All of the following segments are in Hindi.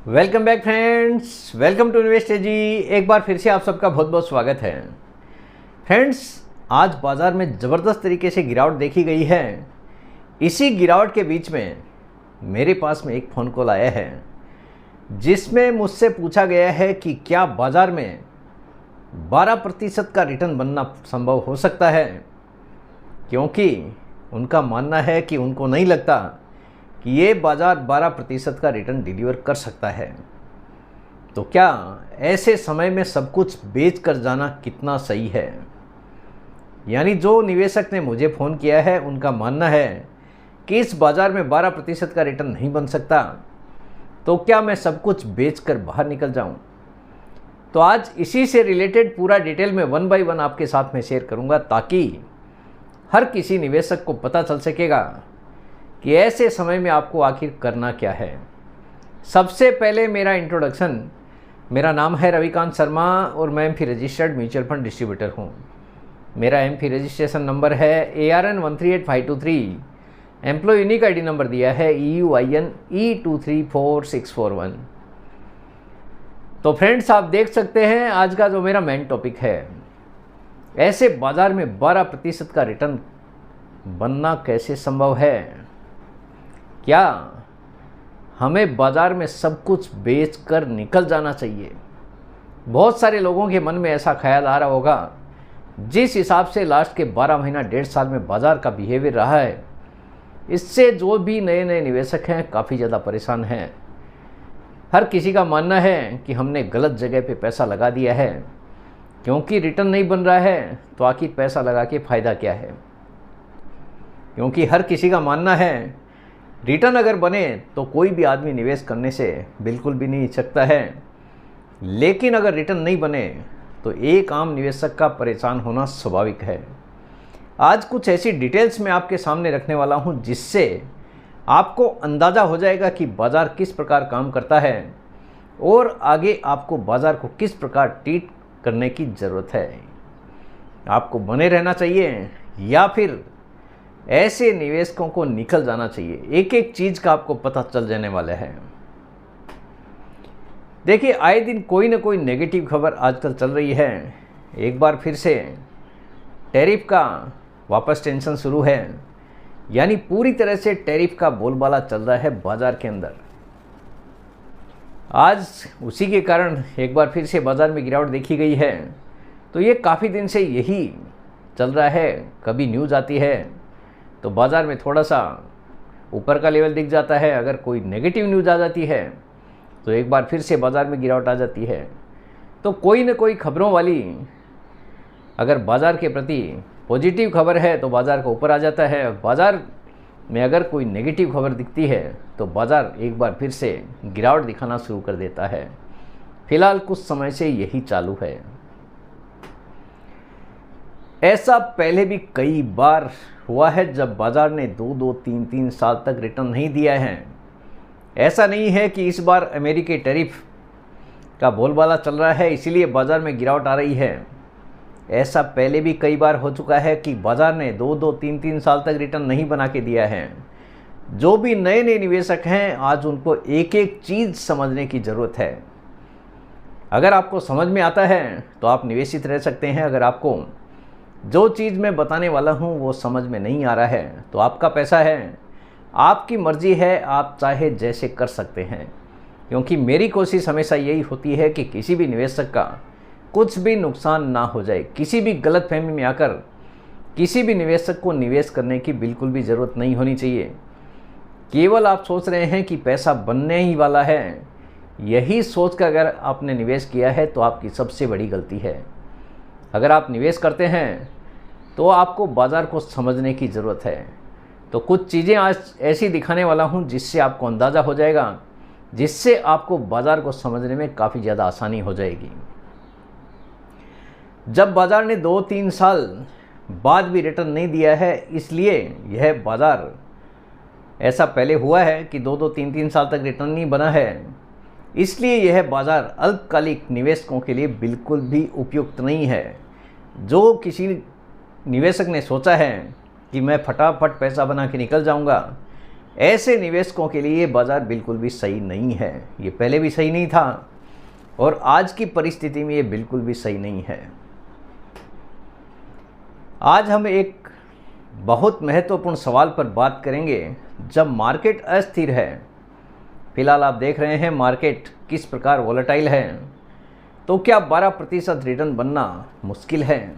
Welcome back friends, welcome to invest ji. एक बार फिर से आप सबका बहुत बहुत स्वागत है। फ्रेंड्स, आज बाज़ार में ज़बरदस्त तरीके से गिरावट देखी गई है। इसी गिरावट के बीच में मेरे पास में एक फ़ोन कॉल आया है जिसमें मुझसे पूछा गया है कि क्या बाज़ार में 12% का रिटर्न बनना संभव हो सकता है, क्योंकि उनका मानना है कि उनको नहीं लगता कि ये बाज़ार 12% का रिटर्न डिलीवर कर सकता है। तो क्या ऐसे समय में सब कुछ बेच कर जाना कितना सही है? यानी जो निवेशक ने मुझे फ़ोन किया है उनका मानना है कि इस बाज़ार में 12% का रिटर्न नहीं बन सकता, तो क्या मैं सब कुछ बेच कर बाहर निकल जाऊं? तो आज इसी से रिलेटेड पूरा डिटेल में 1 बाय 1 आपके साथ में शेयर करूंगा, ताकि हर किसी निवेशक को पता चल सकेगा कि ऐसे समय में आपको आखिर करना क्या है। सबसे पहले मेरा इंट्रोडक्शन, मेरा नाम है रविकांत शर्मा और मैं AMFI registered mutual fund distributor हूँ। मेरा एमफी रजिस्ट्रेशन नंबर है ARN 138523। Employee unique ID number दिया है EUIN E234641। तो फ्रेंड्स, आप देख सकते हैं आज का जो मेरा मेन टॉपिक है, ऐसे बाज़ार में 12% का रिटर्न बनना कैसे संभव है। क्या हमें बाज़ार में सब कुछ बेच कर निकल जाना चाहिए? बहुत सारे लोगों के मन में ऐसा ख्याल आ रहा होगा। जिस हिसाब से लास्ट के 12 महीना 1.5 साल में बाज़ार का बिहेवियर रहा है, इससे जो भी नए नए निवेशक हैं काफ़ी ज़्यादा परेशान हैं। हर किसी का मानना है कि हमने गलत जगह पे पैसा लगा दिया है, क्योंकि रिटर्न नहीं बन रहा है तो आखिर पैसा लगा के फ़ायदा क्या है। क्योंकि हर किसी का मानना है रिटर्न अगर बने तो कोई भी आदमी निवेश करने से बिल्कुल भी नहीं हिचकता है, लेकिन अगर रिटर्न नहीं बने तो एक आम निवेशक का परेशान होना स्वाभाविक है। आज कुछ ऐसी डिटेल्स मैं आपके सामने रखने वाला हूं जिससे आपको अंदाज़ा हो जाएगा कि बाज़ार किस प्रकार काम करता है और आगे आपको बाज़ार को किस प्रकार ट्रीट करने की ज़रूरत है। आपको बने रहना चाहिए या फिर ऐसे निवेशकों को निकल जाना चाहिए। एक एक चीज़ का आपको पता चल जाने वाला है। देखिए, आए दिन कोई ना कोई नेगेटिव खबर आजकल चल रही है। एक बार फिर से टैरिफ का वापस टेंशन शुरू है, यानी पूरी तरह से टैरिफ का बोलबाला चल रहा है बाज़ार के अंदर। आज उसी के कारण एक बार फिर से बाज़ार में गिरावट देखी गई है। तो ये काफ़ी दिन से यही चल रहा है। कभी न्यूज़ आती है तो बाज़ार में थोड़ा सा ऊपर का लेवल दिख जाता है, अगर कोई नेगेटिव न्यूज़ आ जाती है तो एक बार फिर से बाज़ार में गिरावट आ जाती है। तो कोई ना कोई खबरों वाली अगर बाज़ार के प्रति पॉजिटिव खबर है तो बाज़ार का ऊपर आ जाता है। बाज़ार में अगर कोई नेगेटिव खबर दिखती है तो बाज़ार एक बार फिर से गिरावट दिखाना शुरू कर देता है। फिलहाल कुछ समय से यही चालू है। ऐसा पहले भी कई बार हुआ है जब बाज़ार ने 2-2, 3-3 साल तक रिटर्न नहीं दिया है। ऐसा नहीं है कि इस बार अमेरिकी टैरिफ का बोलबाला चल रहा है इसीलिए बाज़ार में गिरावट आ रही है। ऐसा पहले भी कई बार हो चुका है कि बाज़ार ने 2-2, 3-3 साल तक रिटर्न नहीं बना के दिया है। जो भी नए नए निवेशक हैं, आज उनको एक एक चीज़ समझने की ज़रूरत है। अगर आपको समझ में आता है तो आप निवेशित रह सकते हैं। अगर आपको जो चीज़ मैं बताने वाला हूँ वो समझ में नहीं आ रहा है तो आपका पैसा है, आपकी मर्ज़ी है, आप चाहे जैसे कर सकते हैं। क्योंकि मेरी कोशिश हमेशा यही होती है कि किसी भी निवेशक का कुछ भी नुकसान ना हो जाए। किसी भी गलतफहमी में आकर किसी भी निवेशक को निवेश करने की बिल्कुल भी ज़रूरत नहीं होनी चाहिए। केवल आप सोच रहे हैं कि पैसा बनने ही वाला है, यही सोच कर अगर आपने निवेश किया है तो आपकी सबसे बड़ी गलती है। अगर आप निवेश करते हैं तो आपको बाज़ार को समझने की ज़रूरत है। तो कुछ चीज़ें आज ऐसी दिखाने वाला हूं जिससे आपको अंदाज़ा हो जाएगा, जिससे आपको बाज़ार को समझने में काफ़ी ज़्यादा आसानी हो जाएगी। जब बाज़ार ने 2-3 साल बाद भी रिटर्न नहीं दिया है, इसलिए यह बाज़ार ऐसा पहले हुआ है कि 2-2, 3-3 साल तक रिटर्न नहीं बना है, इसलिए यह बाज़ार अल्पकालिक निवेशकों के लिए बिल्कुल भी उपयुक्त नहीं है। जो किसी निवेशक ने सोचा है कि मैं फटाफट पैसा बना के निकल जाऊंगा, ऐसे निवेशकों के लिए बाज़ार बिल्कुल भी सही नहीं है। ये पहले भी सही नहीं था और आज की परिस्थिति में ये बिल्कुल भी सही नहीं है। आज हम एक बहुत महत्वपूर्ण सवाल पर बात करेंगे। जब मार्केट अस्थिर है, फिलहाल आप देख रहे हैं मार्केट किस प्रकार वोलेटाइल है, तो क्या 12% रिटर्न बनना मुश्किल है?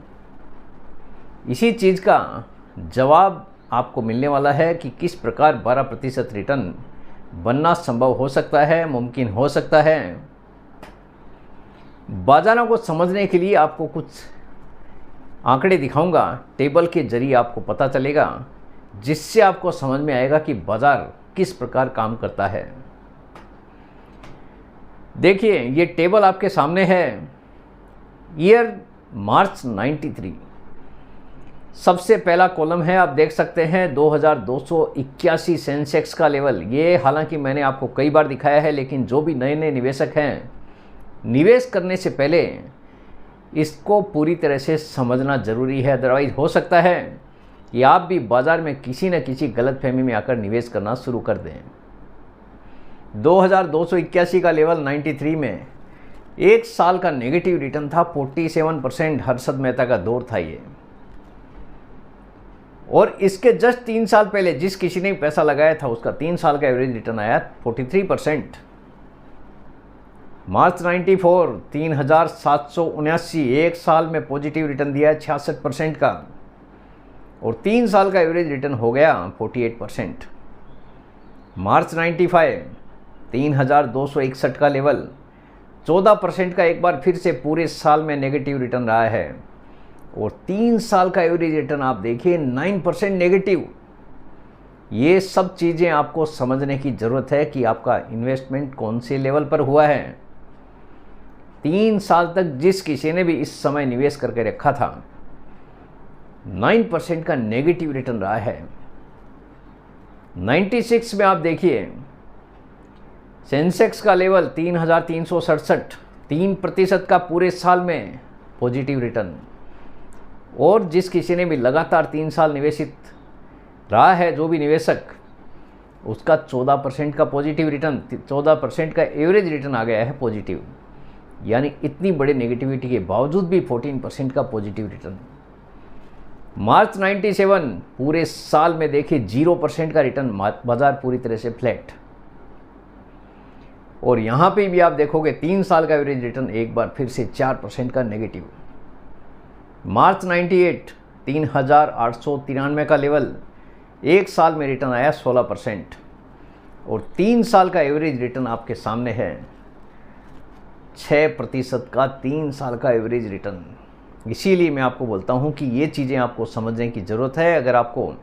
इसी चीज़ का जवाब आपको मिलने वाला है कि किस प्रकार 12% रिटर्न बनना संभव हो सकता है, मुमकिन हो सकता है। बाजारों को समझने के लिए आपको कुछ आंकड़े दिखाऊंगा, टेबल के जरिए आपको पता चलेगा, जिससे आपको समझ में आएगा कि बाजार किस प्रकार काम करता है। देखिए, ये टेबल आपके सामने है। ईयर मार्च 93, सबसे पहला कॉलम है, आप देख सकते हैं 2281 सेंसेक्स का लेवल। ये हालांकि मैंने आपको कई बार दिखाया है, लेकिन जो भी नए नए निवेशक हैं, निवेश करने से पहले इसको पूरी तरह से समझना ज़रूरी है। अदरवाइज हो सकता है कि आप भी बाज़ार में किसी न किसी गलतफहमी में आकर निवेश करना शुरू कर दें। 2281 का लेवल 93 में एक साल का नेगेटिव रिटर्न था 47%। हर्षद मेहता का दौर था ये। और इसके जस्ट 3 साल पहले जिस किसी ने पैसा लगाया था, उसका 3 साल का एवरेज रिटर्न आया 43%। मार्च 94 3779, एक साल में पॉजिटिव रिटर्न दिया है 66% का, और 3 साल का एवरेज रिटर्न हो गया 48%। मार्च 95 3261 का लेवल 14% का एक बार फिर से पूरे साल में नेगेटिव रिटर्न रहा है, और 3 साल का एवरेज रिटर्न आप देखिए 9% नेगेटिव। ये सब चीज़ें आपको समझने की ज़रूरत है कि आपका इन्वेस्टमेंट कौन से लेवल पर हुआ है। 3 साल तक जिस किसी ने भी इस समय निवेश करके रखा था, 9% का नेगेटिव रिटर्न रहा है। 96 में आप देखिए सेंसेक्स का लेवल 3367, 3% का पूरे साल में पॉजिटिव रिटर्न। और जिस किसी ने भी लगातार 3 साल निवेशित रहा है, जो भी निवेशक, उसका 14% का पॉजिटिव रिटर्न, 14% का एवरेज रिटर्न आ गया है पॉजिटिव। यानी इतनी बड़े नेगेटिविटी के बावजूद भी 14% का पॉजिटिव रिटर्न। मार्च 97 पूरे साल में देखिए 0% का रिटर्न, बाजार पूरी तरह से फ्लैट। और यहाँ पे भी आप देखोगे 3 साल का एवरेज रिटर्न एक बार फिर से 4% का नेगेटिव। मार्च 98 3893 का लेवल, एक साल में रिटर्न आया 16%, और 3 साल का एवरेज रिटर्न आपके सामने है 6% का 3 साल का एवरेज रिटर्न। इसीलिए मैं आपको बोलता हूँ कि ये चीज़ें आपको समझने की ज़रूरत है। अगर आपको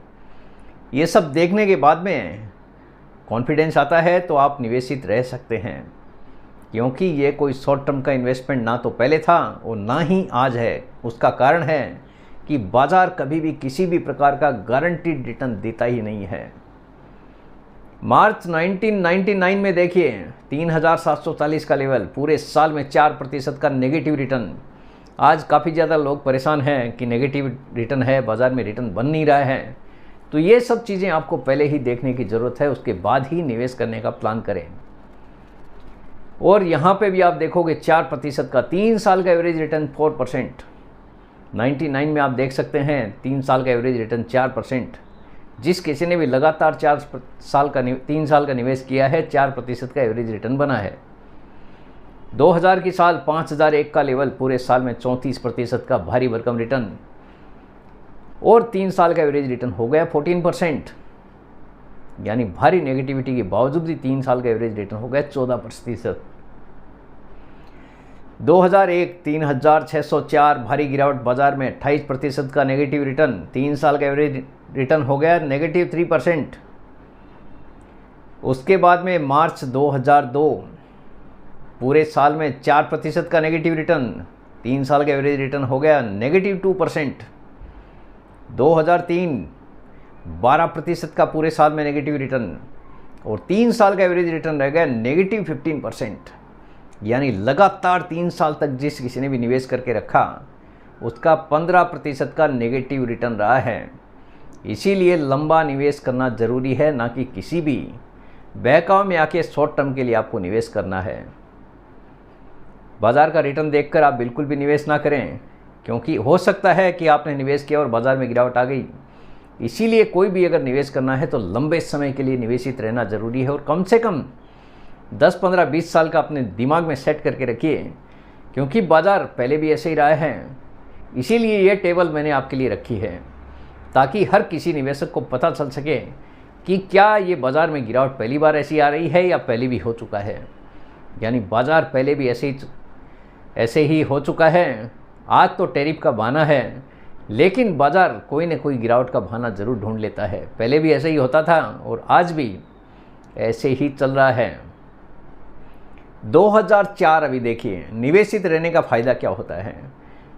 ये सब देखने के बाद में कॉन्फिडेंस आता है तो आप निवेशित रह सकते हैं, क्योंकि ये कोई शॉर्ट टर्म का इन्वेस्टमेंट ना तो पहले था और ना ही आज है। उसका कारण है कि बाज़ार कभी भी किसी भी प्रकार का गारंटीड रिटर्न देता ही नहीं है। मार्च 1999 में देखिए 3740 का लेवल, पूरे साल में 4% का नेगेटिव रिटर्न। आज काफ़ी ज़्यादा लोग परेशान हैं कि नेगेटिव रिटर्न है, बाज़ार में रिटर्न बन नहीं रहा है। तो ये सब चीज़ें आपको पहले ही देखने की ज़रूरत है, उसके बाद ही निवेश करने का प्लान करें। और यहाँ पे भी आप देखोगे 4% का 3 साल का एवरेज रिटर्न 4%। 99 में आप देख सकते हैं 3 साल का एवरेज रिटर्न 4%। जिस किसी ने भी लगातार 3 साल का निवेश किया है, 4% का एवरेज रिटर्न बना है। 2000 की साल 5001 का लेवल, पूरे साल में 34% का भारी भरकम रिटर्न, और 3 साल का एवरेज रिटर्न हो गया 14%। यानी भारी नेगेटिविटी के बावजूद भी 3 साल का एवरेज रिटर्न हो गया 14%। 2001 3604 भारी गिरावट, बाजार में 28% का नेगेटिव रिटर्न, 3 साल का एवरेज रिटर्न हो गया नेगेटिव 3%। उसके बाद में मार्च 2002 पूरे साल में 4% का नेगेटिव रिटर्न, 3 साल का एवरेज रिटर्न हो गया नेगेटिव 2%। 2003 12% का पूरे साल में नेगेटिव रिटर्न, और 3 साल का एवरेज रिटर्न रह गया नेगेटिव 15%। यानी लगातार 3 साल तक जिस किसी ने भी निवेश करके रखा, उसका 15% का नेगेटिव रिटर्न रहा है। इसीलिए लंबा निवेश करना ज़रूरी है, ना कि किसी भी बहकाव में आके शॉर्ट टर्म के लिए आपको निवेश करना है। बाज़ार का रिटर्न देखकर आप बिल्कुल भी निवेश ना करें, क्योंकि हो सकता है कि आपने निवेश किया और बाज़ार में गिरावट आ गई। इसीलिए कोई भी अगर निवेश करना है तो लंबे समय के लिए निवेशित रहना ज़रूरी है, और कम से कम 10, 15, 20 साल का अपने दिमाग में सेट करके रखिए, क्योंकि बाज़ार पहले भी ऐसे ही रहा है। इसीलिए ये टेबल मैंने आपके लिए रखी है, ताकि हर किसी निवेशक को पता चल सके कि क्या ये बाज़ार में गिरावट पहली बार ऐसी आ रही है या पहले भी हो चुका है। यानी बाज़ार पहले भी ऐसे ही हो चुका है। आज तो टैरिफ का बहाना है, लेकिन बाज़ार कोई न कोई गिरावट का बहाना ज़रूर ढूंढ लेता है। पहले भी ऐसे ही होता था और आज भी ऐसे ही चल रहा है। 2004 अभी देखिए, निवेशित रहने का फ़ायदा क्या होता है।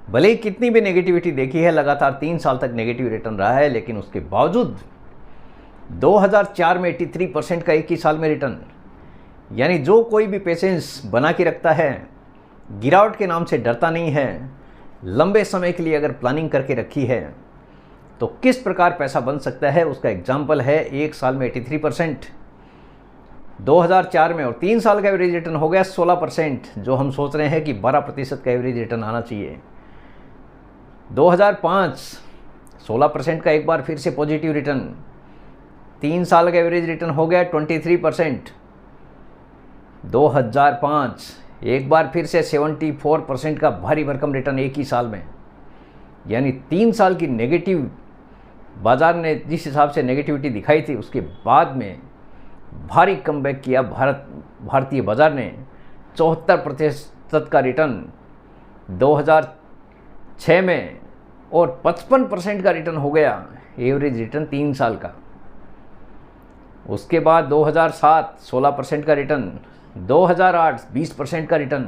भले ही कितनी भी नेगेटिविटी देखी है, लगातार 3 साल तक नेगेटिव रिटर्न रहा है, लेकिन उसके बावजूद 2004 में 83% का एक ही साल में रिटर्न। यानी जो कोई भी पेशेंस बना के रखता है, गिरावट के नाम से डरता नहीं है, लंबे समय के लिए अगर प्लानिंग करके रखी है, तो किस प्रकार पैसा बन सकता है उसका एग्जाम्पल है एक साल में 83% 2004 में, और 3 साल का एवरेज रिटर्न हो गया 16%, जो हम सोच रहे हैं कि 12% का एवरेज रिटर्न आना चाहिए। 2005 16% का एक बार फिर से पॉजिटिव रिटर्न, 3 साल का एवरेज रिटर्न हो गया 23%। 2005 एक बार फिर से 74% का भारी भरकम रिटर्न एक ही साल में। यानी 3 साल की नेगेटिव बाज़ार ने जिस हिसाब से नेगेटिविटी दिखाई थी, उसके बाद में भारी कमबैक किया भारतीय बाज़ार ने। 74% का रिटर्न 2006 में, और 55% का रिटर्न हो गया एवरेज रिटर्न 3 साल का। उसके बाद 2007 16% का रिटर्न, 2008 20% का रिटर्न,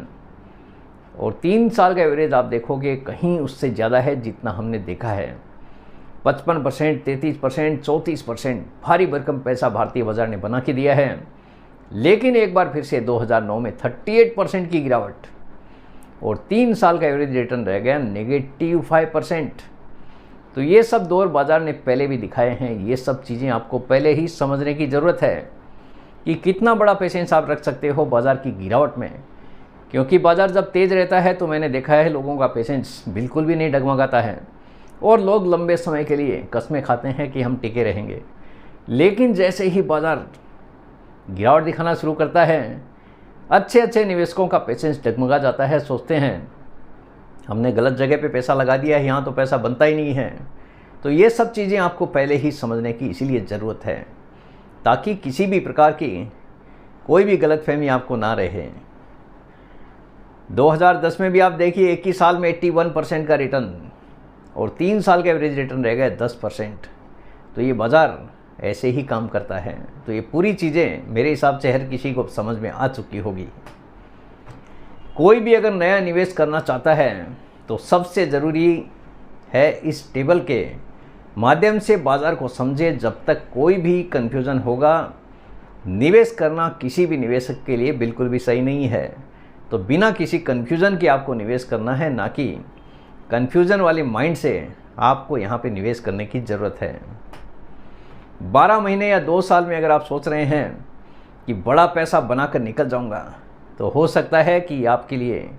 और 3 साल का एवरेज आप देखोगे कहीं उससे ज़्यादा है जितना हमने देखा है। 55%, 33%, 34% भारी भरकम पैसा भारतीय बाज़ार ने बना के दिया है। लेकिन एक बार फिर से 2009 में 38% की गिरावट, और 3 साल का एवरेज रिटर्न रह गया -5%। तो ये सब दौर बाज़ार ने पहले भी दिखाए हैं। ये सब चीज़ें आपको पहले ही समझने की ज़रूरत है कि कितना बड़ा पेशेंस आप रख सकते हो बाज़ार की गिरावट में। क्योंकि बाज़ार जब तेज़ रहता है तो मैंने देखा है लोगों का पेशेंस बिल्कुल भी नहीं डगमगाता है, और लोग लंबे समय के लिए कस्में खाते हैं कि हम टिके रहेंगे। लेकिन जैसे ही बाज़ार गिरावट दिखाना शुरू करता है, अच्छे निवेशकों का पेशेंस डगमगा जाता है। सोचते हैं हमने गलत जगह पे पैसा लगा दिया है, यहाँ तो पैसा बनता ही नहीं है। तो ये सब चीज़ें आपको पहले ही समझने की इसीलिए ज़रूरत है, ताकि किसी भी प्रकार की कोई भी गलतफहमी आपको ना रहे। 2010 में भी आप देखिए, एक ही साल में 81% का रिटर्न, और 3 साल का एवरेज रिटर्न रह गया 10%। तो ये बाज़ार ऐसे ही काम करता है। तो ये पूरी चीज़ें मेरे हिसाब से हर किसी को समझ में आ चुकी होगी। कोई भी अगर नया निवेश करना चाहता है तो सबसे ज़रूरी है इस टेबल के माध्यम से बाज़ार को समझे। जब तक कोई भी कन्फ्यूज़न होगा, निवेश करना किसी भी निवेशक के लिए बिल्कुल भी सही नहीं है। तो बिना किसी कन्फ्यूज़न के आपको निवेश करना है, ना कि कन्फ्यूज़न वाले माइंड से आपको यहाँ पे निवेश करने की ज़रूरत है। 12 महीने या 2 साल में अगर आप सोच रहे हैं कि बड़ा पैसा बनाकर निकल जाऊँगा, तो हो सकता है कि आपके लिए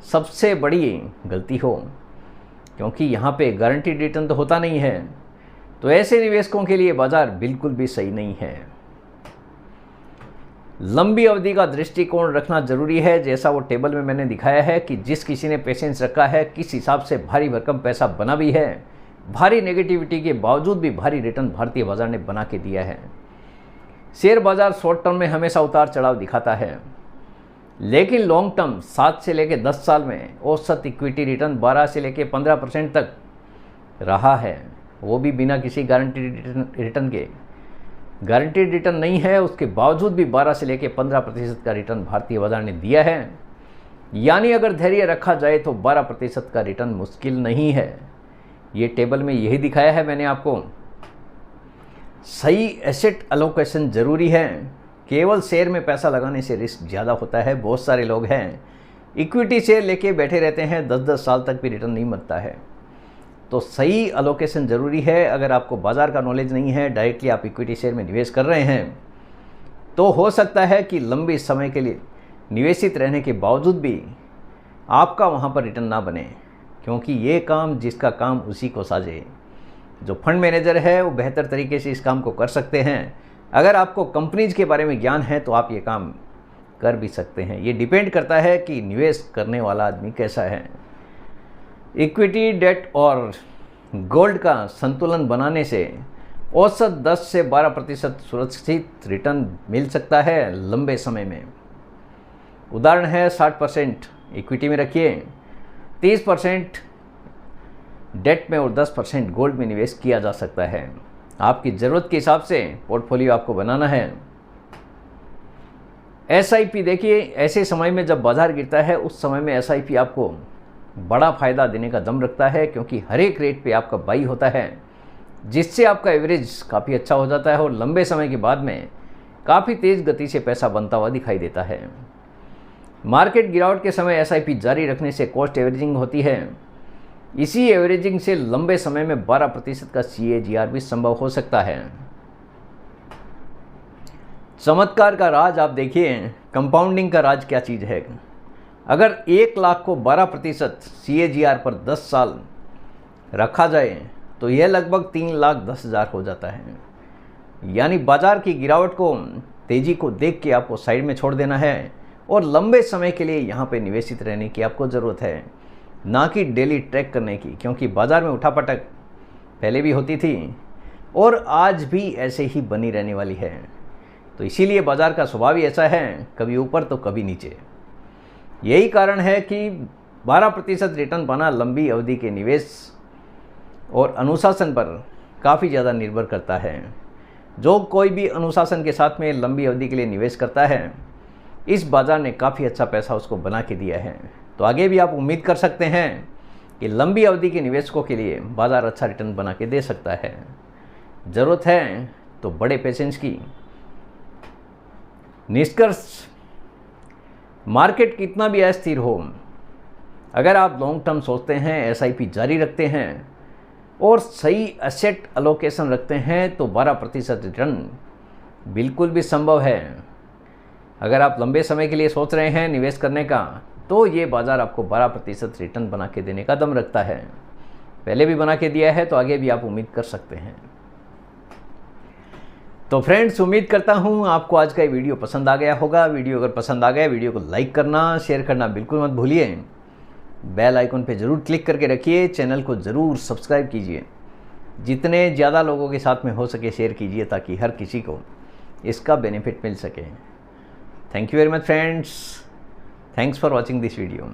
सबसे बड़ी गलती हो, क्योंकि यहाँ पे गारंटीड रिटर्न तो होता नहीं है। तो ऐसे निवेशकों के लिए बाज़ार बिल्कुल भी सही नहीं है। लंबी अवधि का दृष्टिकोण रखना ज़रूरी है, जैसा वो टेबल में मैंने दिखाया है कि जिस किसी ने पेशेंस रखा है, किस हिसाब से भारी भरकम पैसा बना भी है। भारी नेगेटिविटी के बावजूद भी भारी रिटर्न भारतीय बाज़ार ने बना के दिया है। शेयर बाज़ार शॉर्ट टर्म में हमेशा उतार चढ़ाव दिखाता है, लेकिन लॉन्ग टर्म 7 से लेकर 10 साल में औसत इक्विटी रिटर्न 12 से लेकर 15% तक रहा है, वो भी बिना किसी गारंटीड रिटर्न के। गारंटीड रिटर्न नहीं है, उसके बावजूद भी 12 से लेकर 15% का रिटर्न भारतीय बाज़ार ने दिया है। यानी अगर धैर्य रखा जाए तो 12% का रिटर्न मुश्किल नहीं है। ये टेबल में यही दिखाया है मैंने आपको। सही एसेट एलोकेशन ज़रूरी है। केवल शेयर में पैसा लगाने से रिस्क ज़्यादा होता है। बहुत सारे लोग हैं इक्विटी शेयर लेके बैठे रहते हैं, 10-10 साल तक भी रिटर्न नहीं मिलता है। तो सही अलोकेशन ज़रूरी है। अगर आपको बाज़ार का नॉलेज नहीं है, डायरेक्टली आप इक्विटी शेयर में निवेश कर रहे हैं, तो हो सकता है कि लंबे समय के लिए निवेशित रहने के बावजूद भी आपका वहाँ पर रिटर्न ना बने, क्योंकि ये काम जिसका काम उसी को साजे। जो फंड मैनेजर है वो बेहतर तरीके से इस काम को कर सकते हैं। अगर आपको कंपनीज के बारे में ज्ञान है तो आप ये काम कर भी सकते हैं। ये डिपेंड करता है कि निवेश करने वाला आदमी कैसा है। इक्विटी, डेट और गोल्ड का संतुलन बनाने से औसत 10 से 12% सुरक्षित रिटर्न मिल सकता है लंबे समय में। उदाहरण है 60% इक्विटी में रखिए, 30% डेट में और 10% गोल्ड में निवेश किया जा सकता है। आपकी ज़रूरत के हिसाब से पोर्टफोलियो आपको बनाना है। एसआईपी देखिए, ऐसे समय में जब बाज़ार गिरता है उस समय में एसआईपी आपको बड़ा फ़ायदा देने का दम रखता है, क्योंकि हर एक रेट पे आपका बाई होता है, जिससे आपका एवरेज काफ़ी अच्छा हो जाता है और लंबे समय के बाद में काफ़ी तेज़ गति से पैसा बनता हुआ दिखाई देता है। मार्केट गिरावट के समय एसआईपी जारी रखने से कॉस्ट एवरेजिंग होती है। इसी एवरेजिंग से लंबे समय में 12% का CAGR भी संभव हो सकता है। चमत्कार का राज आप देखिए, कंपाउंडिंग का राज क्या चीज़ है। अगर 1 लाख को 12% CAGR पर 10 साल रखा जाए तो यह लगभग 3,10,000 हो जाता है। यानी बाजार की गिरावट को, तेज़ी को देख के आपको साइड में छोड़ देना है और लंबे समय के लिए यहाँ पे निवेशित रहने की आपको ज़रूरत है, ना कि डेली ट्रैक करने की, क्योंकि बाज़ार में उठापटक पहले भी होती थी और आज भी ऐसे ही बनी रहने वाली है। तो इसीलिए बाज़ार का स्वभाव ही ऐसा है, कभी ऊपर तो कभी नीचे। यही कारण है कि 12% रिटर्न पाना लंबी अवधि के निवेश और अनुशासन पर काफ़ी ज़्यादा निर्भर करता है। जो कोई भी अनुशासन के साथ में लंबी अवधि के लिए निवेश करता है, इस बाज़ार ने काफ़ी अच्छा पैसा उसको बना के दिया है। तो आगे भी आप उम्मीद कर सकते हैं कि लंबी अवधि के निवेशकों के लिए बाज़ार अच्छा रिटर्न बना के दे सकता है। ज़रूरत है तो बड़े पेशेंस की। निष्कर्ष, मार्केट कितना भी अस्थिर हो, अगर आप लॉन्ग टर्म सोचते हैं, एसआईपी जारी रखते हैं और सही एसेट अलोकेशन रखते हैं तो 12% रिटर्न बिल्कुल भी संभव है। अगर आप लंबे समय के लिए सोच रहे हैं निवेश करने का, तो ये बाज़ार आपको 12% रिटर्न बना के देने का दम रखता है। पहले भी बना के दिया है तो आगे भी आप उम्मीद कर सकते हैं। तो फ्रेंड्स, उम्मीद करता हूँ आपको आज का ये वीडियो पसंद आ गया होगा। वीडियो अगर पसंद आ गया, वीडियो को लाइक करना, शेयर करना बिल्कुल मत भूलिए। बेल आइकन पे ज़रूर क्लिक करके रखिए। चैनल को ज़रूर सब्सक्राइब कीजिए। जितने ज़्यादा लोगों के साथ में हो सके शेयर कीजिए, ताकि हर किसी को इसका बेनिफिट मिल सके। Thank you very much friends. Thanks for watching this video.